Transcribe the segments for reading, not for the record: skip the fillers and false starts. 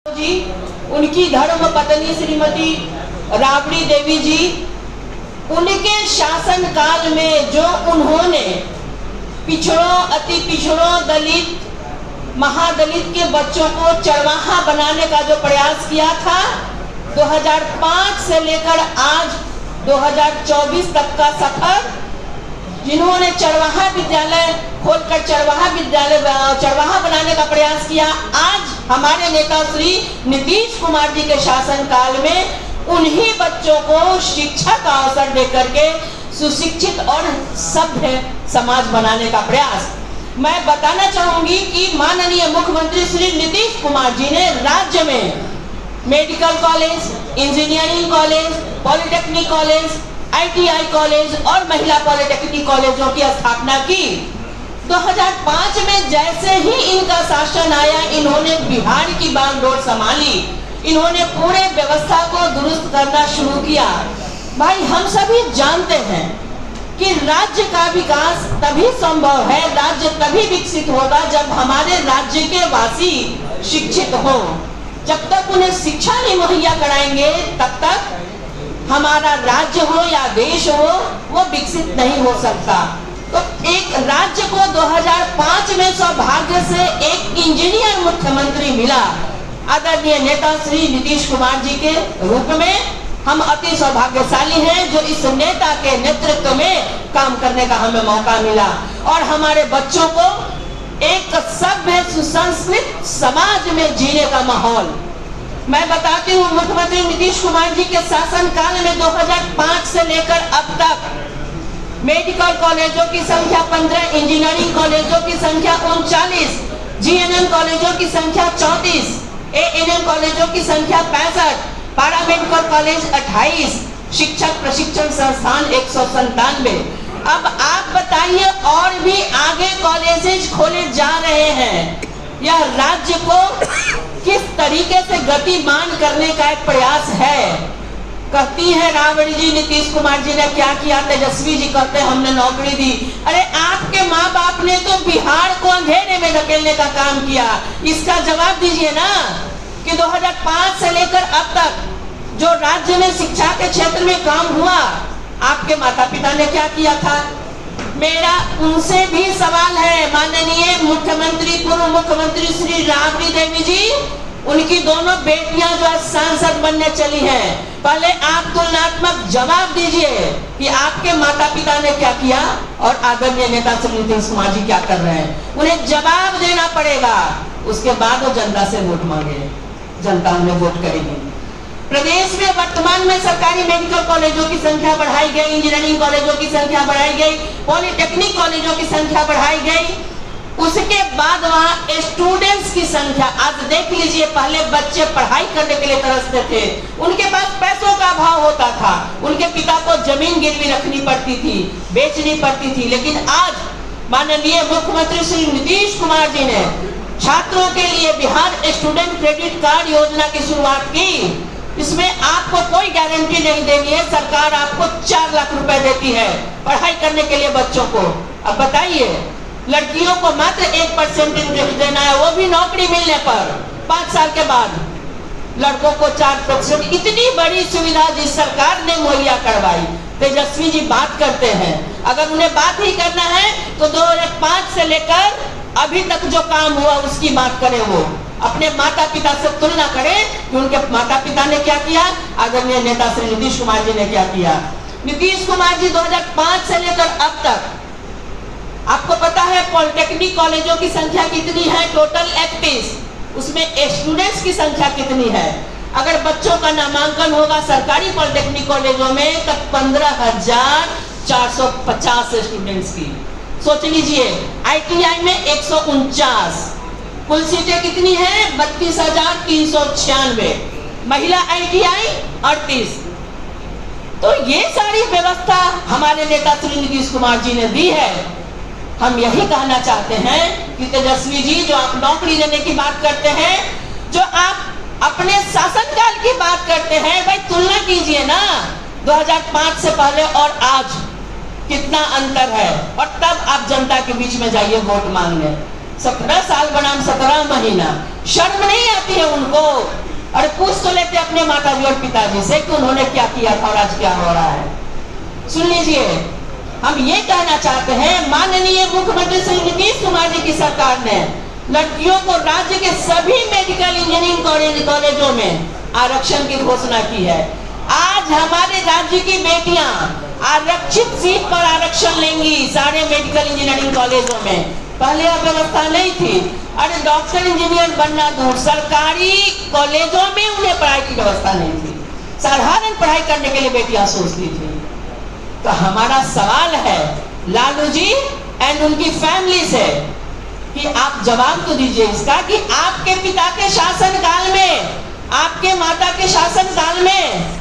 जी, उनकी धर्म पत्नी श्रीमती राबड़ी देवी जी, उनके शासन काल में जो उन्होंने पिछड़ों, अति पिछड़ों, दलित, महादलित के बच्चों को चरवाहा बनाने का जो प्रयास किया था, 2005 से लेकर आज 2024 तक का सफर, जिन्होंने चरवाहा विद्यालय खोलकर चरवाहा बनाने का प्रयास किया, आज हमारे नेता श्री नीतीश कुमार जी के शासन काल में उन्हीं बच्चों को शिक्षा का अवसर देकर के सुशिक्षित और सभ्य समाज बनाने का प्रयास। मैं बताना चाहूंगी कि माननीय मुख्यमंत्री श्री नीतीश कुमार जी ने राज्य में medical college, engineering college, polytechnic college, ITI college और महिला पॉलिटेक्निक कॉलेजों की स्थापना की। 2005 में जैसे ही इनका शासन आया, इन्होंने बिहार की बागडोर संभाली, इन्होंने पूरे व्यवस्था को दुरुस्त करना शुरू किया। भाई, हम सभी जानते हैं कि राज्य का विकास तभी संभव है, राज्य तभी विकसित होगा जब हमारे राज्य के वासी शिक्षित हो। जब तक उन्हें शिक्षा नहीं मुहैया कराएंगे, तब तक हमारा राज्य हो या देश हो, वो विकसित नहीं हो सकता। तो एक राज्य को 2005 में सौभाग्य से एक इंजीनियर मुख्यमंत्री मिला। आदरणीय नेता श्री नीतीश कुमार जी के रूप में हम अति सौभाग्यशाली हैं जो इस नेता के नेतृत्व में काम करने का हमें मौका मिला और हमारे बच्चों को एक सभ्य सुसंस्कृत समाज में जीने का माहौल। मैं बताती हूँ, मुख्यमंत्री नीतीश कुमार जी के शासन काल में 2005 से लेकर अब तक मेडिकल कॉलेजों की संख्या 15, इंजीनियरिंग कॉलेजों की संख्या 39, GNM कॉलेजों की संख्या 34, ANM कॉलेजों की संख्या 65, पैरामेडिकल कॉलेज 28, शिक्षक प्रशिक्षण संस्थान 197। अब आप बताइए, और भी आगे कॉलेजेस खोले जा रहे हैं। यह राज्य को किस तरीके से गतिमान करने का एक प्रयास है। कहती है राबड़ी जी, नीतीश कुमार जी ने क्या किया, तेजस्वी जी कहते हैं हमने नौकरी दी। अरे आपके माँ बाप ने तो बिहार को अंधेरे में धकेलने का काम किया। इसका जवाब दीजिए ना कि 2005 से लेकर अब तक जो राज्य में शिक्षा के क्षेत्र में काम हुआ, आपके माता पिता ने क्या किया था। मेरा उनसे भी सवाल है, माननीय मुख्यमंत्री, पूर्व मुख्यमंत्री श्री राबड़ी देवी जी, उनकी दोनों बेटियां जो आज सांसद बनने चली हैं, पहले आप तुलनात्मक जवाब दीजिए कि आपके माता पिता ने क्या किया और आदरणीय नेता श्री नीतीश कुमार जी क्या कर रहे हैं। उन्हें जवाब देना पड़ेगा, उसके बाद वो जनता से वोट मांगे, जनता उन्हें वोट करेगी। प्रदेश में वर्तमान में सरकारी मेडिकल कॉलेजों की संख्या बढ़ाई गई, इंजीनियरिंग कॉलेजों की संख्या बढ़ाई गई, पॉलिटेक्निक कॉलेजों की संख्या बढ़ाई गई। उसके बाद वहाँ स्टूडेंट्स की संख्या, आज देख लीजिए, पहले बच्चे पढ़ाई करने के लिए तरसते थे, उनके पास पैसों का अभाव होता था, उनके पिता को जमीन गिरवी रखनी पड़ती थी, बेचनी पड़ती थी। लेकिन आज माननीय मुख्यमंत्री श्री नीतीश कुमार जी ने छात्रों के लिए बिहार स्टूडेंट क्रेडिट कार्ड योजना की शुरुआत की। इसमें आपको कोई गारंटी नहीं देनी है, सरकार आपको 4 लाख रुपए देती है पढ़ाई करने के लिए बच्चों को। अब बताइए, लड़कियों को मात्र 1% इंटरेस्ट देना है, वो भी नौकरी मिलने पर 5 साल के बाद। लड़कों को 4%। इतनी बड़ी सुविधा जिस सरकार ने मुहैया करवाई। तेजस्वी जी बात करते हैं, अगर उन्हें बात ही करना है तो 2005 से लेकर अभी तक जो काम हुआ उसकी बात करें। वो अपने माता पिता से तुलना करें कि उनके माता पिता ने क्या किया, आदरणीय नेता श्री नीतीश कुमार जी ने क्या किया। नीतीश कुमार जी 2005 से लेकर अब तक, आपको पता है पॉलिटेक्निक कॉलेजों की संख्या कितनी है, टोटल 31, उसमें स्टूडेंट्स की संख्या कितनी है। अगर बच्चों का नामांकन होगा सरकारी पॉलिटेक्निक कॉलेजों में तब 15,450 स्टूडेंट्स की। सोच लीजिए, ITI में 149, कुल सीटें कितनी है, 32,396, महिला ITI 38। तो ये सारी व्यवस्था हमारे नेता श्री नीतीश कुमार जी ने दी है। हम यही कहना चाहते हैं कि तेजस्वी जी, जो आप नौकरी देने की बात करते हैं, जो आप अपने शासनकाल की बात करते हैं, भाई तुलना कीजिए ना 2005 से पहले और आज कितना अंतर है। और तब आप जनता के बीच में जाइए वोट मांगने। 17 साल बनाम 17 महीना, शर्म नहीं आती है उनको? अरे पूछ तो लेते अपने माताजी और पिताजी से कि उन्होंने क्या किया था और आज क्या हो रहा है। सुन लीजिए, हम ये कहना चाहते हैं, माननीय मुख्यमंत्री श्री नीतीश कुमार जी की सरकार ने लड़कियों को राज्य के सभी मेडिकल इंजीनियरिंग कॉलेजों में आरक्षण की घोषणा की है। आज हमारे राज्य की बेटियां आरक्षित सीट पर आरक्षण लेंगी सारे मेडिकल इंजीनियरिंग कॉलेजों में। पहले यह व्यवस्था नहीं थी। अरे डॉक्टर इंजीनियर बनना दूर, सरकारी कॉलेजों में उन्हें पढ़ाई की व्यवस्था नहीं थी। साधारण पढ़ाई करने के लिए बेटियां सोचती थी। तो हमारा सवाल है लालू जी एंड उनकी फैमिली से कि आप जवाब तो दीजिए इसका कि आपके पिता के शासन काल में, आपके माता के शासन काल में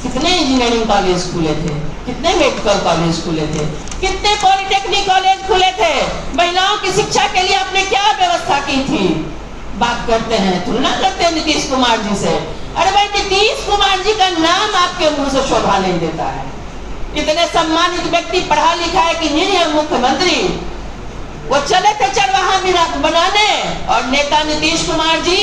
कितने इंजीनियरिंग कॉलेज खुले थे, कितने मेडिकल कॉलेज खुले थे, कितने पॉलिटेक्निक कॉलेज खुले थे, महिलाओं की शिक्षा के लिए आपने क्या व्यवस्था की थी? बात करते हैं, तुलना करते हैं नीतीश कुमार जी से। अरे भाई, नीतीश कुमार जी का नाम आपके मुंह से शोभा नहीं देता है। इतने सम्मानित व्यक्ति, पढ़ा लिखा है कि इंजीनियर मुख्यमंत्री, वो चले थे चरवाहा बनाने, और नेता नीतीश कुमार जी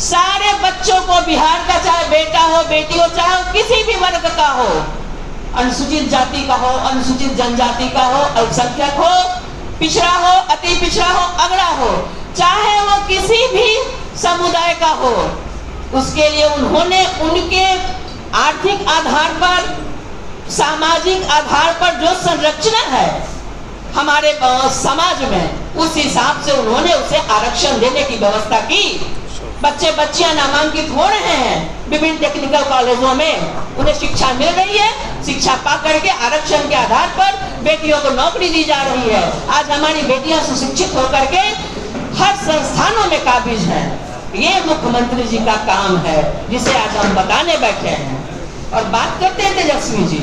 सारे बच्चों को, बिहार का चाहे बेटा हो बेटी हो, चाहे किसी भी वर्ग का हो, अनुसूचित जाति का हो, अनुसूचित जनजाति का हो, अल्पसंख्यक हो, पिछड़ा हो, अति पिछड़ा हो, अगड़ा हो, चाहे वो किसी भी समुदाय का हो, उसके लिए उन्होंने उनके आर्थिक आधार पर, सामाजिक आधार पर जो संरचना है हमारे समाज में, उस हिसाब से उन्होंने उसे आरक्षण देने की व्यवस्था की। बच्चे बच्चियां नामांकित हो रहे हैं विभिन्न टेक्निकल कॉलेजों में, उन्हें शिक्षा मिल रही है। शिक्षा पा करके आरक्षण के आधार पर बेटियों को नौकरी दी जा रही है। आज हमारी बेटियां सुशिक्षित होकर के हर संस्थानों में काबिज हैं। ये मुख्यमंत्री जी का काम है, जिसे आज हम बताने बैठे हैं। और बात करते हैं तेजस्वी जी,